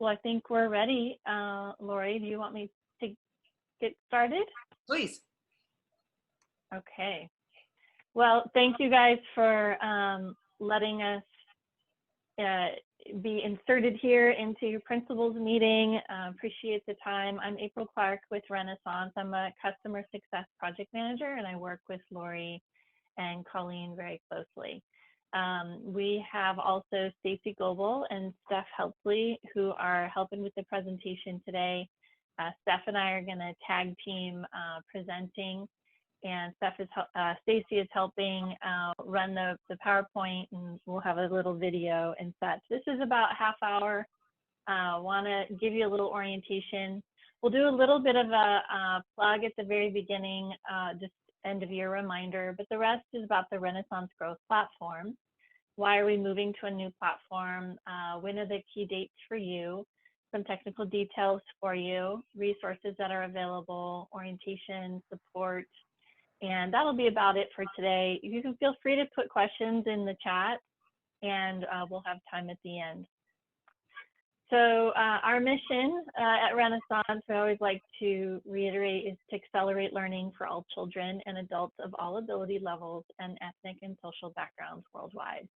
Well, I think we're ready. Lori, do you want me to get started? Please. Okay. Well, thank you guys for letting us be inserted here into your principals meeting. Appreciate the time. I'm April Clark with Renaissance. I'm a customer success project manager, and I work with Lori and Colleen very closely. We have also Stacy Goebel and Steph Helpsley who are helping with the presentation today. Steph and I are going to tag team presenting, and Stacy is helping run the PowerPoint, and we'll have a little video and such. This is about a half hour. Want to give you a little orientation. We'll do a little bit of a plug at the very beginning, just end of year reminder, but the rest is about the Renaissance Growth Platform. Why are we moving to a new platform? When are the key dates for you? Some technical details for you, resources that are available, orientation, support, and that'll be about it for today. You can feel free to put questions in the chat, and we'll have time at the end. So our mission at Renaissance, we always like to reiterate, is to accelerate learning for all children and adults of all ability levels and ethnic and social backgrounds worldwide.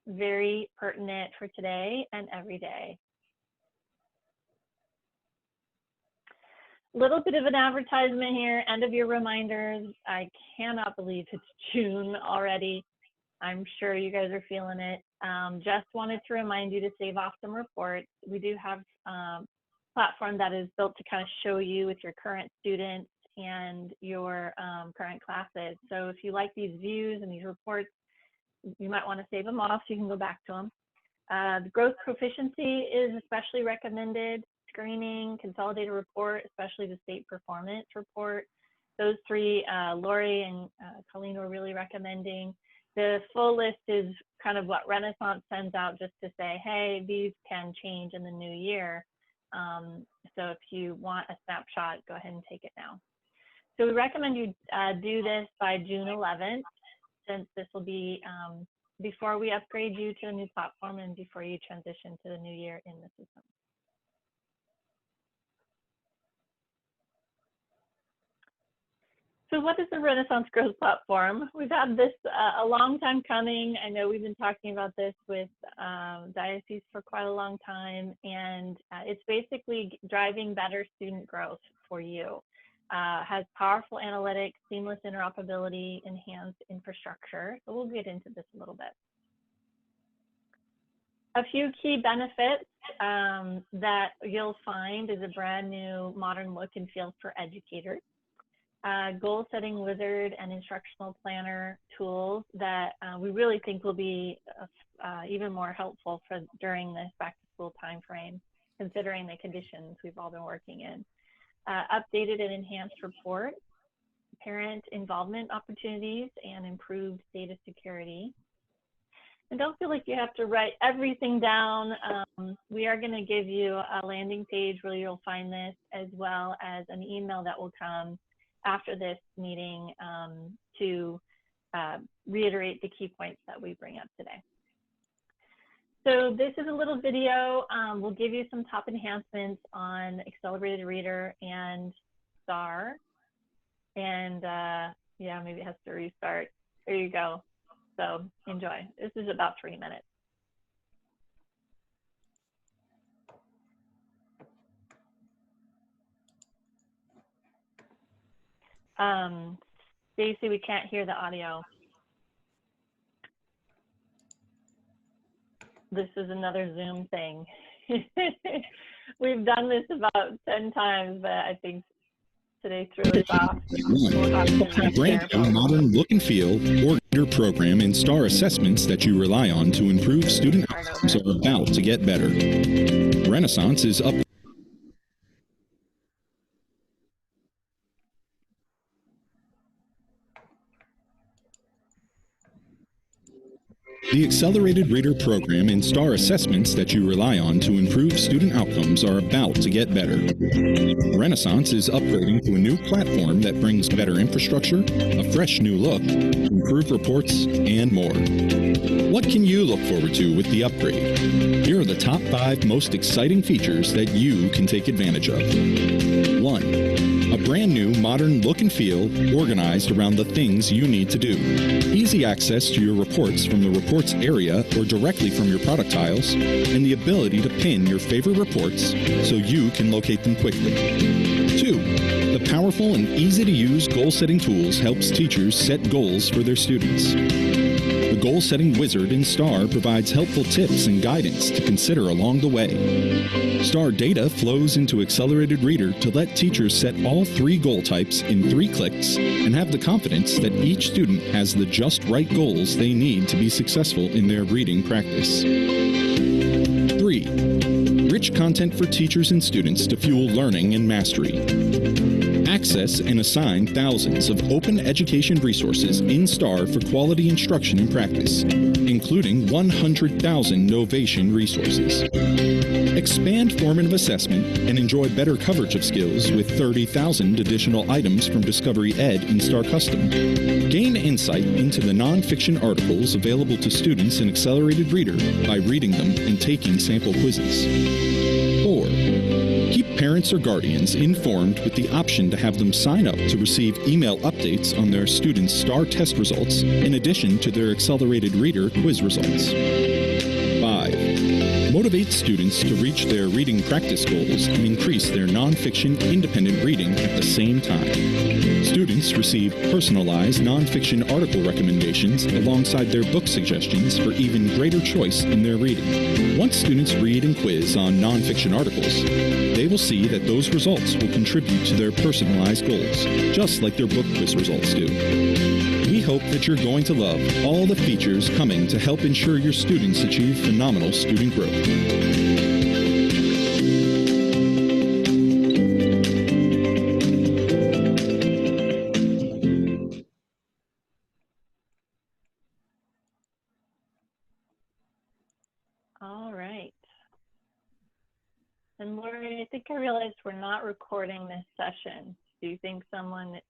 Very pertinent for today and every day. Little bit of an advertisement here, end of year reminders. I cannot believe it's June already. I'm sure you guys are feeling it. Just wanted to remind you to save off some reports. We do have a platform that is built to kind of show you with your current students and your current classes. So if you like these views and these reports, you might want to save them off so you can go back to them. The growth proficiency is especially recommended. Screening, consolidated report, especially the state performance report. Those three, Lori and Colleen were really recommending. The full list is kind of what Renaissance sends out just to say, hey, these can change in the new year. So if you want a snapshot, go ahead and take it now. So we recommend you do this by June 11th, since this will be before we upgrade you to a new platform and before you transition to the new year in the system. So what is the Renaissance Growth Platform? We've had this a long time coming. I know we've been talking about this with Diocese for quite a long time, and it's basically driving better student growth for you. Has powerful analytics, seamless interoperability, enhanced infrastructure. So we'll get into this a little bit. A few key benefits that you'll find is a brand new modern look and feel for educators. Goal setting wizard and instructional planner tools that we really think will be even more helpful for during this back to school time frame, considering the conditions we've all been working in. Updated and enhanced reports, parent involvement opportunities, and improved data security. And don't feel like you have to write everything down. We are going to give you a landing page where you'll find this, as well as an email that will come after this meeting to reiterate the key points that we bring up today. So this is a little video. We'll give you some top enhancements on Accelerated Reader and STAR. And yeah, maybe it has to restart. There you go. So enjoy. This is about 3 minutes. Stacy, we can't hear the audio. This is another Zoom thing. We've done this about 10 times, but I think today threw us off. A brand new modern look and feel or your program and STAR assessments that you rely on to improve student outcomes are about to get better. Renaissance is up. The Accelerated Reader program and STAR assessments that you rely on to improve student outcomes are about to get better. Renaissance is upgrading to a new platform that brings better infrastructure, a fresh new look, improved reports, and more. What can you look forward to with the upgrade? Here are the top 5 most exciting features that you can take advantage of. 1. A brand new modern look and feel organized around the things you need to do. Easy access to your reports from the reports area or directly from your product tiles, and the ability to pin your favorite reports so you can locate them quickly. 2. The powerful and easy to use goal setting tools helps teachers set goals for their students. The Goal Setting Wizard in STAR provides helpful tips and guidance to consider along the way. STAR data flows into Accelerated Reader to let teachers set all 3 goal types in 3 clicks and have the confidence that each student has the just right goals they need to be successful in their reading practice. 3. Rich content for teachers and students to fuel learning and mastery. Access and assign thousands of open education resources in STAR for quality instruction and practice, including 100,000 Novation resources. Expand formative assessment and enjoy better coverage of skills with 30,000 additional items from Discovery Ed in STAR Custom. Gain insight into the nonfiction articles available to students in Accelerated Reader by reading them and taking sample quizzes. 4. Keep parents or guardians informed with the option to have them sign up to receive email updates on their students' STAR test results in addition to their Accelerated Reader quiz results. 5. Motivate students to reach their reading practice goals and increase their nonfiction independent reading at the same time. Students receive personalized nonfiction article recommendations alongside their book suggestions for even greater choice in their reading. Once students read and quiz on nonfiction articles, they will see that those results will contribute to their personalized goals, just like their book quiz results do. We hope that you're going to love all the features coming to help ensure your students achieve phenomenal student growth. All right. And Lori, I think I realized we're not recording this session. Do you think someone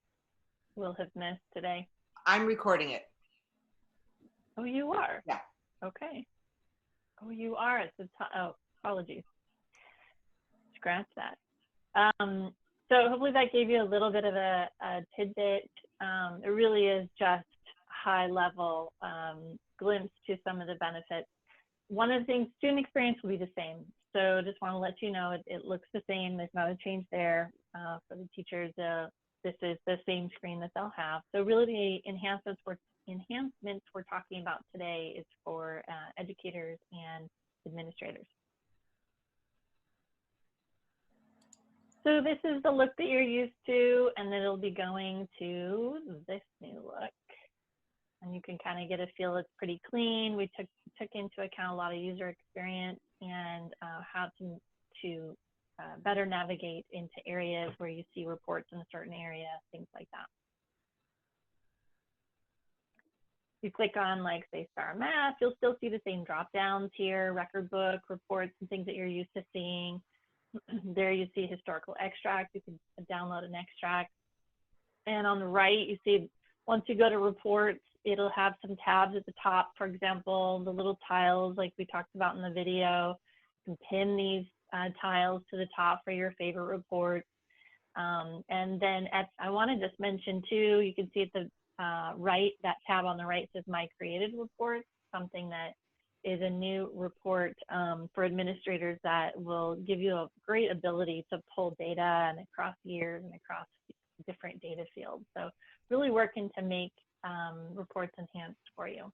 will have missed today? I'm recording it. Oh, you are? Yeah. Okay. Oh, you are. Oh, apologies. Scratch that. So hopefully that gave you a little bit of a tidbit. It really is just high level glimpse to some of the benefits. One of the things, student experience will be the same. So just want to let you know it looks the same. There's not a change there for the teachers. This is the same screen that they'll have. So really the enhancements we're talking about today is for educators and administrators. So this is the look that you're used to, and then it'll be going to this new look. And you can kind of get a feel it's pretty clean. We took into account a lot of user experience and how to better navigate into areas where you see reports in a certain area, things like that. You click on, like, say, STAR Math, you'll still see the same drop downs here, record book, reports, and things that you're used to seeing. There you see historical extracts. You can download an extract. And on the right, you see, once you go to reports, it'll have some tabs at the top. For example, the little tiles like we talked about in the video. You can pin these tiles to the top for your favorite reports. And then I want to just mention too, you can see at the right, that tab on the right says My Created Reports, something that is a new report for administrators that will give you a great ability to pull data and across years and across different data fields. So really working to make reports enhanced for you.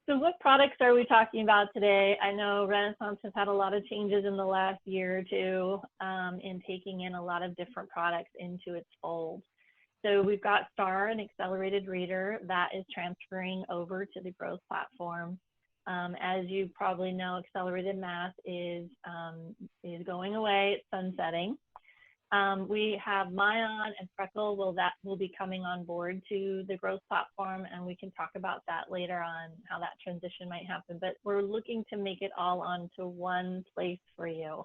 So what products are we talking about today? I know Renaissance has had a lot of changes in the last year or two in taking in a lot of different products into its fold. So we've got STAR, an Accelerated Reader that is transferring over to the Growth platform. As you probably know, Accelerated Math is going away, it's sunsetting. We have Mayan and Freckle will be coming on board to the growth platform, and we can talk about that later on, how that transition might happen. But we're looking to make it all onto one place for you.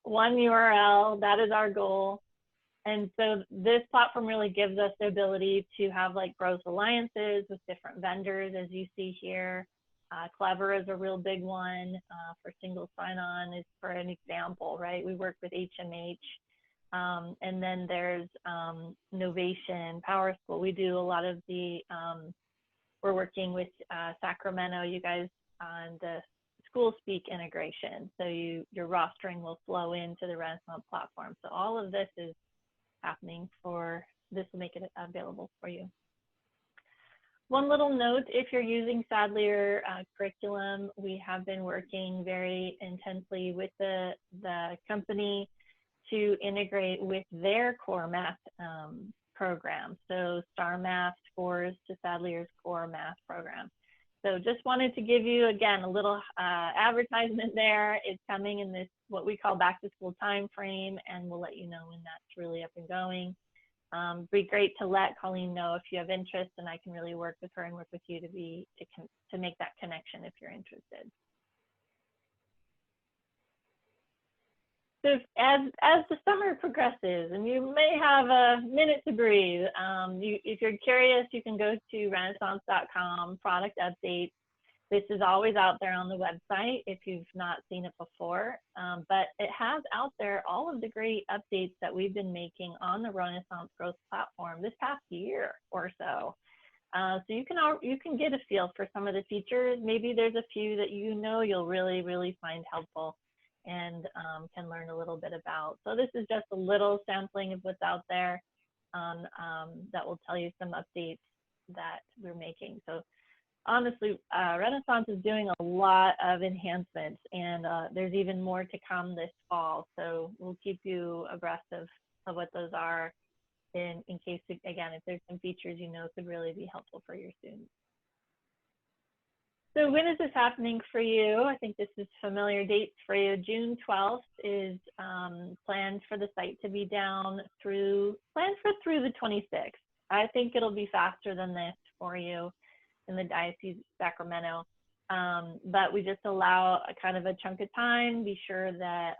One URL, that is our goal. And so this platform really gives us the ability to have like growth alliances with different vendors, as you see here. Clever is a real big one for single sign-on, is for an example, right? We work with HMH. And then there's Novation, Power School. We do a lot of the, we're working with Sacramento, you guys, on the school speak integration. So your rostering will flow into the Renaissance platform. So all of this is happening this will make it available for you. One little note, if you're using Sadlier curriculum, we have been working very intensely with the company to integrate with their core math program. So Star Math scores to Sadlier's core math program. So just wanted to give you, again, a little advertisement there. It's coming in this, what we call back to school time frame, and we'll let you know when that's really up and going. Be great to let Colleen know if you have interest, and I can really work with her and work with you to make that connection if you're interested. So as the summer progresses, and you may have a minute to breathe, if you're curious, you can go to renaissance.com, product updates. This is always out there on the website if you've not seen it before, but it has out there all of the great updates that we've been making on the Renaissance Growth platform this past year or so. So you can get a feel for some of the features. Maybe there's a few that you'll really, really find helpful and can learn a little bit about. So this is just a little sampling of what's out there that will tell you some updates that we're making. So honestly, Renaissance is doing a lot of enhancements, and there's even more to come this fall. So we'll keep you abreast of what those are in case, again, if there's some features could really be helpful for your students. So when is this happening for you? I think this is familiar dates for you. June 12th is planned for the site to be down through the 26th. I think it'll be faster than this for you in the Diocese of Sacramento. But we just allow a kind of a chunk of time, be sure that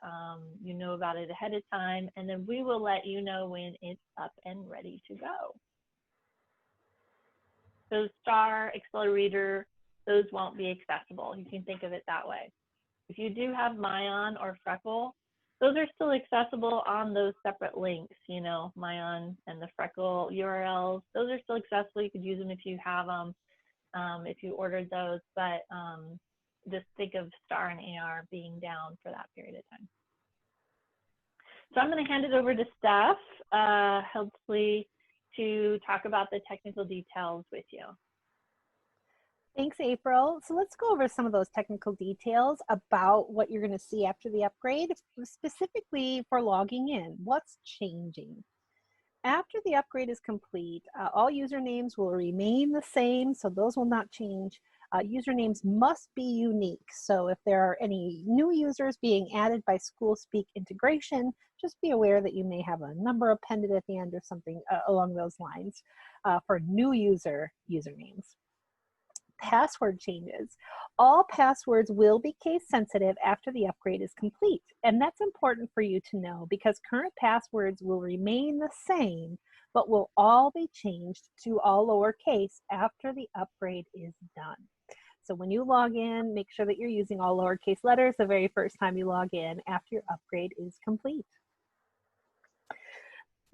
you know about it ahead of time, and then we will let you know when it's up and ready to go. So Star, Accelerator, those won't be accessible. You can think of it that way. If you do have Mayan or Freckle, those are still accessible on those separate links, Mayan and the Freckle URLs. Those are still accessible. You could use them if you have them, if you ordered those, but just think of Star and AR being down for that period of time. So I'm going to hand it over to Steph, hopefully to talk about the technical details with you. Thanks, April. So let's go over some of those technical details about what you're going to see after the upgrade, specifically for logging in. What's changing? After the upgrade is complete, all usernames will remain the same, so those will not change. Usernames must be unique, so if there are any new users being added by SchoolSpeak integration, just be aware that you may have a number appended at the end or something along those lines for new usernames. Password changes. All passwords will be case sensitive after the upgrade is complete. And that's important for you to know because current passwords will remain the same, but will all be changed to all lowercase after the upgrade is done. So when you log in, make sure that you're using all lowercase letters the very first time you log in after your upgrade is complete.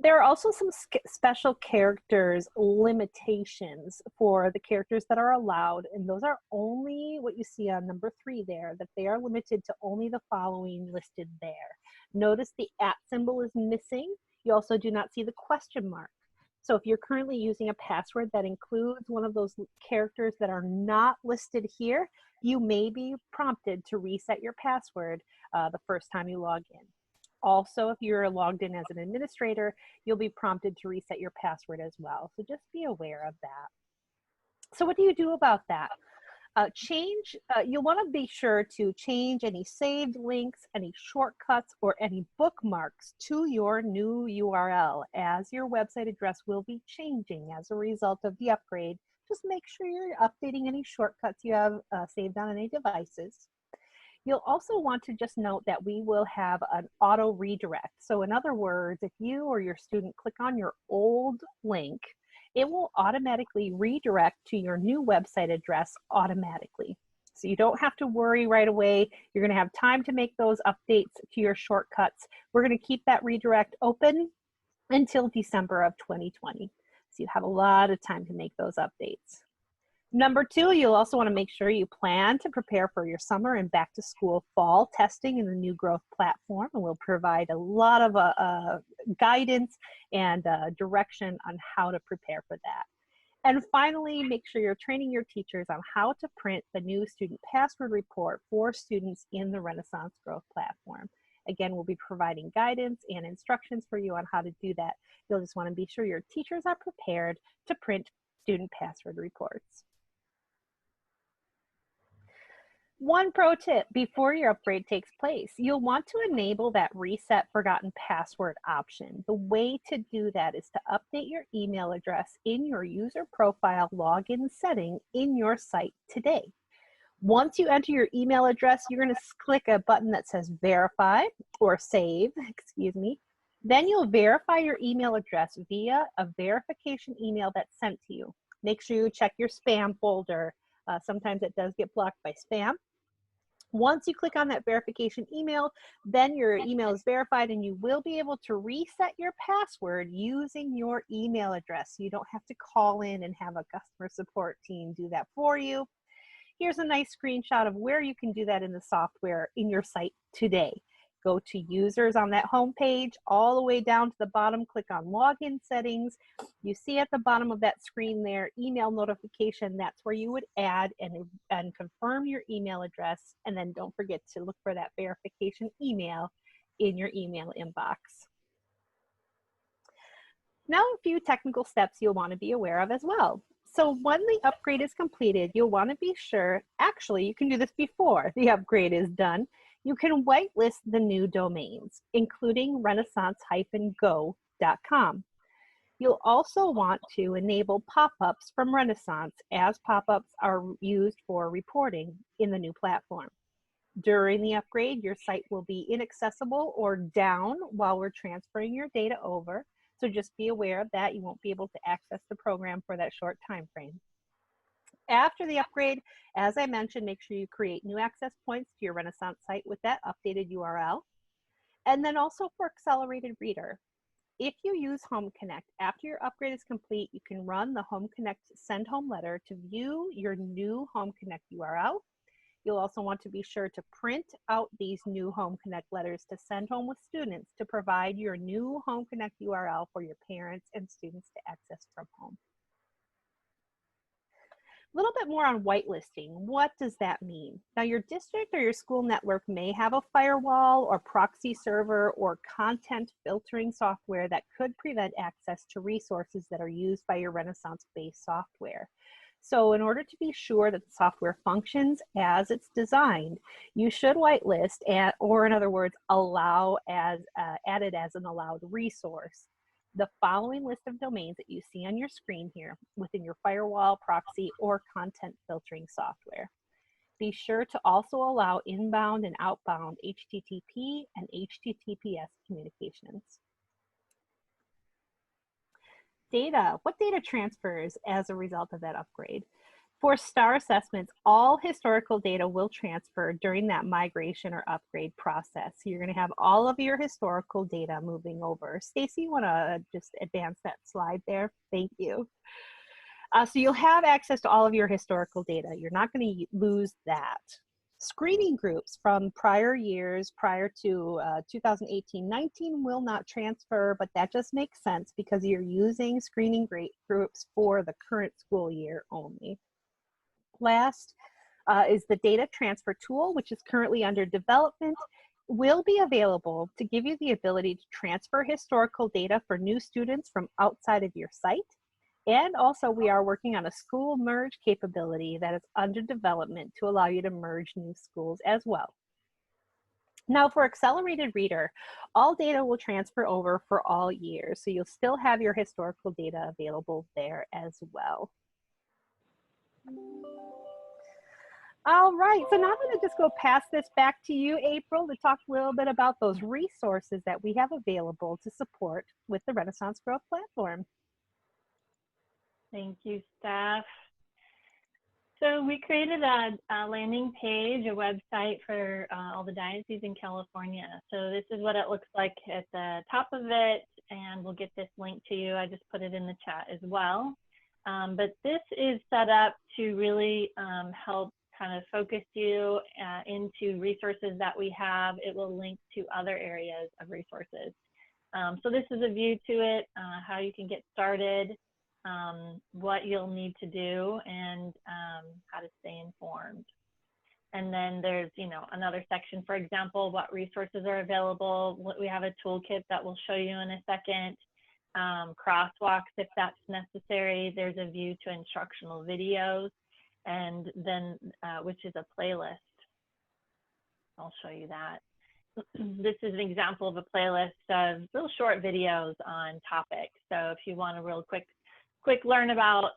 There are also some special characters limitations for the characters that are allowed, and those are only what you see on number 3 there, that they are limited to only the following listed there. Notice the @ symbol is missing. You also do not see the question mark. So if you're currently using a password that includes one of those characters that are not listed here, you may be prompted to reset your password the first time you log in. Also, if you're logged in as an administrator, you'll be prompted to reset your password as well. So just be aware of that. So what do you do about that? You'll want to be sure to change any saved links, any shortcuts, or any bookmarks to your new URL, as your website address will be changing as a result of the upgrade. Just make sure you're updating any shortcuts you have saved on any devices. You'll also want to just note that we will have an auto redirect. So in other words, if you or your student click on your old link, it will automatically redirect to your new website address automatically. So you don't have to worry right away. You're going to have time to make those updates to your shortcuts. We're going to keep that redirect open until December of 2020. So you have a lot of time to make those updates. Number two, you'll also want to make sure you plan to prepare for your summer and back to school fall testing in the new growth platform, and we'll provide a lot of guidance and direction on how to prepare for that. And finally, make sure you're training your teachers on how to print the new student password report for students in the Renaissance Growth platform. Again, we'll be providing guidance and instructions for you on how to do that. You'll just want to be sure your teachers are prepared to print student password reports. One pro tip before your upgrade takes place, you'll want to enable that reset forgotten password option. The way to do that is to update your email address in your user profile login setting in your site today. Once you enter your email address, you're going to click a button that says verify or save, excuse me. Then you'll verify your email address via a verification email that's sent to you. Make sure you check your spam folder. Sometimes it does get blocked by spam. Once you click on that verification email, then your email is verified and you will be able to reset your password using your email address. You don't have to call in and have a customer support team do that for you. Here's a nice screenshot of where you can do that in the software in your site today. Go to users on that home page, all the way down to the bottom, click on login settings. You see at the bottom of that screen there, email notification. That's where you would add and confirm your email address. And then don't forget to look for that verification email in your email inbox. Now a few technical steps you'll want to be aware of as well. So when the upgrade is completed, you'll want to be sure, actually you can do this before the upgrade is done. You can whitelist the new domains, including renaissance-go.com. You'll also want to enable pop-ups from Renaissance, as pop-ups are used for reporting in the new platform. During the upgrade, your site will be inaccessible or down while we're transferring your data over. So just be aware of that. You won't be able to access the program for that short time frame. After the upgrade, as I mentioned, make sure you create new access points to your Renaissance site with that updated URL. And then also for Accelerated Reader, if you use Home Connect, after your upgrade is complete, you can run the Home Connect send home letter to view your new Home Connect URL. You'll also want to be sure to print out these new Home Connect letters to send home with students to provide your new Home Connect URL for your parents and students to access from home. A little bit more on whitelisting. What does that mean? Now, your district or your school network may have a firewall or proxy server or content filtering software that could prevent access to resources that are used by your Renaissance-based software. So in order to be sure that the software functions as it's designed, you should whitelist, or in other words, allow as added as an allowed resource the following list of domains that you see on your screen here within your firewall, proxy, or content filtering software. Be sure to also allow inbound and outbound HTTP and HTTPS communications. Data. What data transfers as a result of that upgrade? For STAR assessments, all historical data will transfer during that migration or upgrade process. So you're going to have all of your historical data moving over. Stacy, you want to just advance that slide there? Thank you. So you'll have access to all of your historical data. You're not going to lose that. Screening groups from prior years, prior to 2018-19 will not transfer, but that just makes sense because you're using screening groups for the current school year only. Last is the data transfer tool, which is currently under development, will be available to give you the ability to transfer historical data for new students from outside of your site. And also we are working on a school merge capability that is under development to allow you to merge new schools as well. Now for Accelerated Reader, all data will transfer over for all years, so you'll still have your historical data available there as well. All right, so now I'm going to just go pass this back to you, April, to talk a little bit about those resources that we have available to support with the Renaissance Growth Platform. Thank you, Steph. So we created a landing page, a website for all the dioceses in California. So this is what it looks like at the top of it, and we'll get this link to you. I just put it in the chat as well. But this is set up to really help kind of focus you into resources that we have. It will link to other areas of resources. So this is a view to it, how you can get started, what you'll need to do, and how to stay informed. And then there's, you know, another section, for example, what resources are available. We have a toolkit that we'll show you in a second. Crosswalks if that's necessary. There's a view to instructional videos, and then which is a playlist. I'll show you that. This is an example of a playlist of real short videos on topics. So if you want a real quick learn about,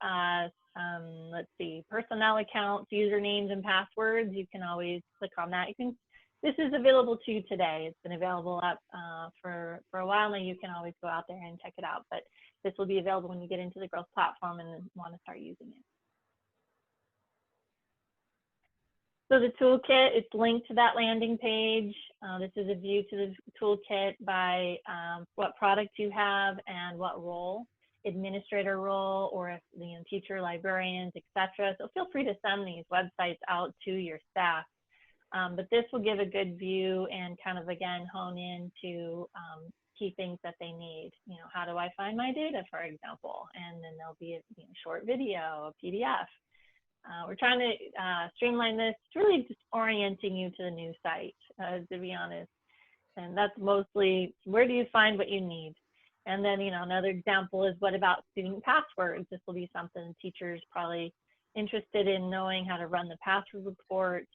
let's see, personnel accounts, usernames, and passwords, you can always click on that. This is available to you today. It's been available up for a while now. You can always go out there and check it out, but this will be available when you get into the growth platform and want to start using it. So the toolkit, it's linked to that landing page. This is a view to the toolkit by what product you have and what role, administrator role, or if, you know, teacher, librarians, etc. So feel free to send these websites out to your staff. But this will give a good view and kind of, again, hone into key things that they need. You know, how do I find my data, for example? And then there'll be a short video, a PDF. We're trying to streamline this. It's really just orienting you to the new site, to be honest. And that's mostly, where do you find what you need? And then, you know, another example is, what about student passwords? This will be something teachers probably interested in knowing, how to run the password report,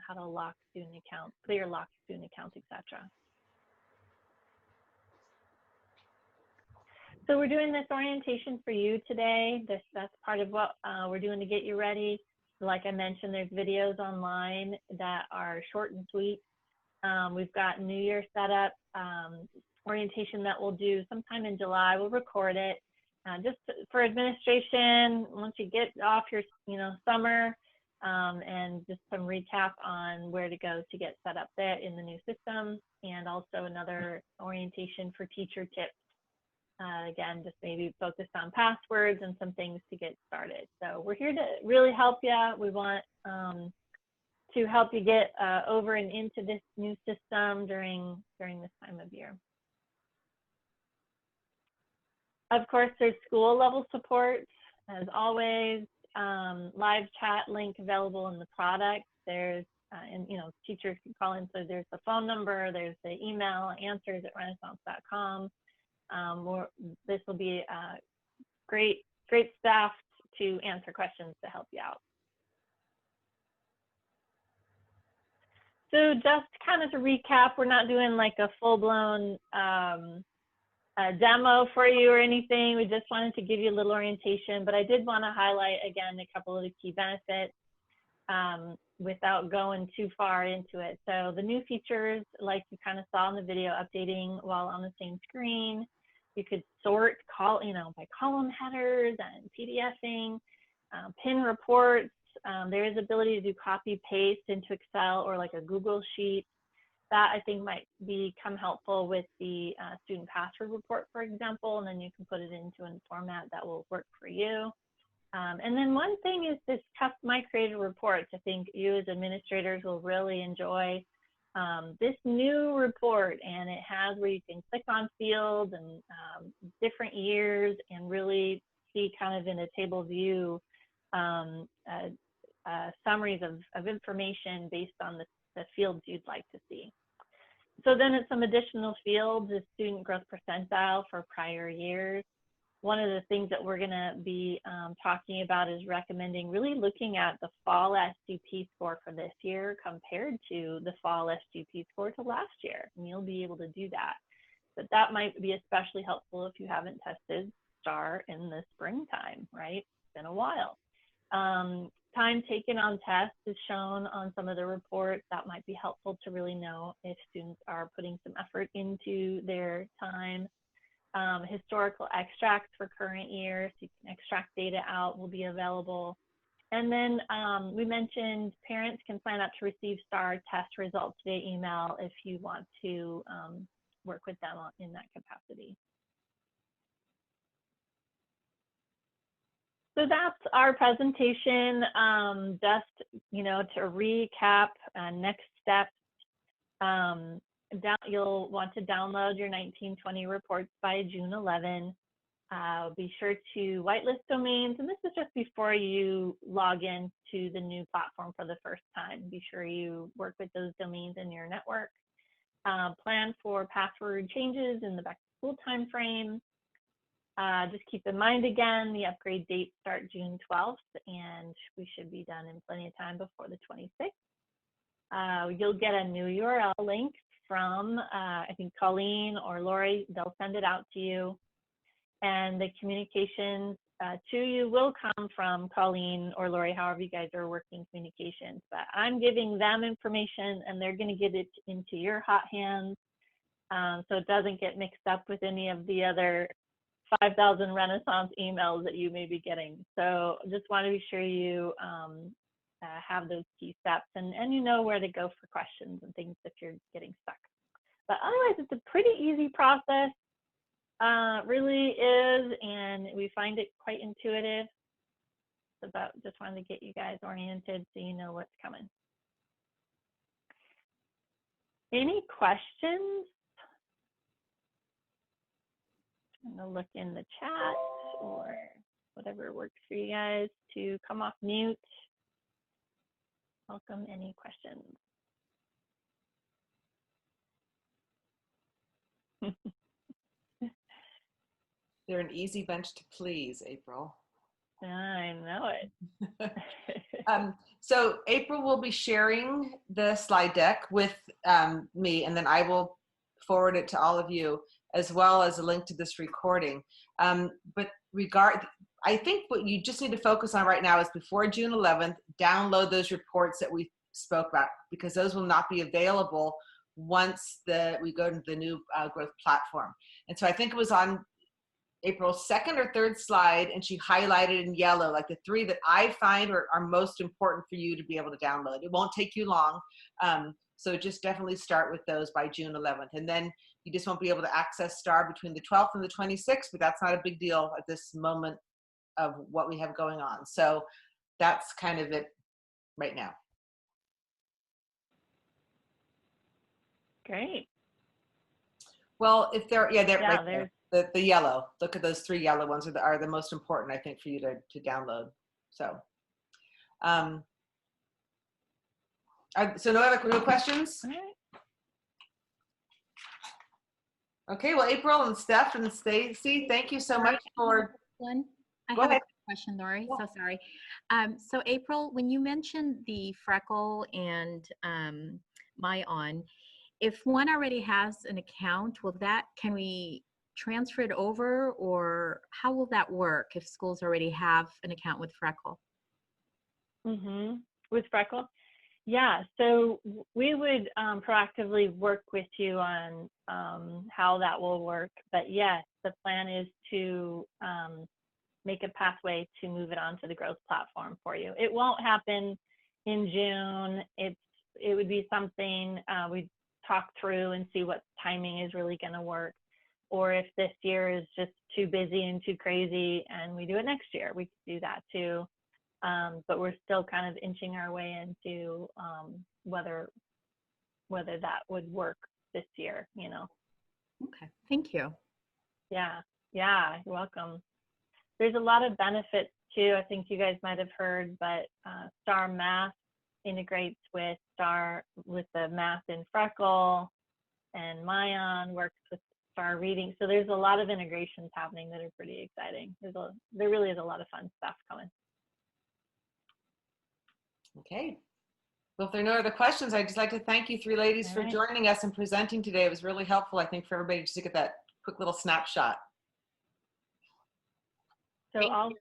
how to lock student accounts, clear lock student accounts, etc. So we're doing this orientation for you today. That's part of what we're doing to get you ready. Like I mentioned, there's videos online that are short and sweet. We've got New Year set up, orientation that we'll do sometime in July. We'll record it just for administration. Once you get off your, you know, summer, and just some recap on where to go to get set up there in the new system, and also another orientation for teacher tips. Again, just maybe focused on passwords and some things to get started. So we're here to really help you. We want to help you get over and into this new system during this time of year. Of course, there's school level support, as always. Live chat link available in the product. There's, and you know, teachers can call in. So there's the phone number, there's the email, answers@renaissance.com. This will be great staff to answer questions to help you out. So just kind of to recap, we're not doing like a full-blown demo for you or anything. We just wanted to give you a little orientation, but I did want to highlight again a couple of the key benefits without going too far into it. So the new features, like you kind of saw in the video, updating while on the same screen. You could sort, by column headers and PDFing, pin reports. There is ability to do copy paste into Excel or like a Google Sheet. That I think might become helpful with the student password report, for example, and then you can put it into a format that will work for you. And then one thing is this customized created reports. I think you as administrators will really enjoy this new report, and it has where you can click on fields and different years and really see kind of in a table view summaries of information based on the fields you'd like to see. So then it's some additional fields, the student growth percentile for prior years. one of the things that we're going to be talking about is recommending really looking at the fall SGP score for this year compared to the fall SGP score to last year. And you'll be able to do that. But that might be especially helpful if you haven't tested STAR in the springtime, right? It's been a while. Time taken on tests is shown on some of the reports. That might be helpful to really know if students are putting some effort into their time. Historical extracts for current year, so you can extract data out, will be available. And then we mentioned parents can sign up to receive STAR test results via email if you want to work with them in that capacity. So that's our presentation. Just, to recap, next steps. You'll want to download your 1920 reports by June 11. Be sure to whitelist domains, and this is just before you log in to the new platform for the first time. Be sure you work with those domains in your network. Plan for password changes in the back-to-school timeframe. Just keep in mind again, the upgrade dates start June 12th, and we should be done in plenty of time before the 26th. You'll get a new URL link from, I think, Colleen or Lori. They'll send it out to you. And the communications to you will come from Colleen or Lori, however you guys are working communications. But I'm giving them information, and they're going to get it into your hot hands so it doesn't get mixed up with any of the other 5,000 Renaissance emails that you may be getting. So just want to be sure you have those key steps and you know where to go for questions and things if you're getting stuck. But otherwise, it's a pretty easy process, really is, and we find it quite intuitive. So just wanted to get you guys oriented so you know what's coming. Any questions? I'm gonna look in the chat or whatever works for you guys to come off mute. Welcome any questions. They're an easy bunch to please, April. I know it. So April will be sharing the slide deck with me, and then I will forward it to all of you, as well as a link to this recording. But I think what you just need to focus on right now is before June 11th, download those reports that we spoke about, because those will not be available once we go to the new growth platform. And so I think it was on April's second or third slide, and she highlighted in yellow, like the three that I find are most important for you to be able to download. It won't take you long. So just definitely start with those by June 11th. And then you just won't be able to access STAR between the 12th and the 26th, but that's not a big deal at this moment of what we have going on. So that's kind of it right now. Great. Well, if they're, yeah, they're Yeah, right there. The yellow, look at those three yellow ones are the most important, I think, for you to download. So, so no questions? All right. Okay, well, April and Steph and Stacy, thank you so much for. I have a question, Lori. So sorry. So April, when you mentioned the Freckle and MyOn, if one already has an account, can we transfer it over, or how will that work if schools already have an account with Freckle? With Freckle? Yeah, so we would proactively work with you on how that will work. But yes, the plan is to make a pathway to move it onto the growth platform for you. It won't happen in June. It would be something we'd talk through and see what timing is really going to work. Or if this year is just too busy and too crazy and we do it next year, we could do that too. But we're still kind of inching our way into whether that would work this year, you know. Okay, thank you. Yeah, you're welcome. There's a lot of benefits too. I think you guys might have heard, but STAR Math integrates with the math in Freckle, and MyOn works with STAR reading. So there's a lot of integrations happening that are pretty exciting. There really is a lot of fun stuff coming. Okay. Well, if there are no other questions, I'd just like to thank you three ladies for joining us and presenting today. It was really helpful, I think, for everybody just to get that quick little snapshot. So I'll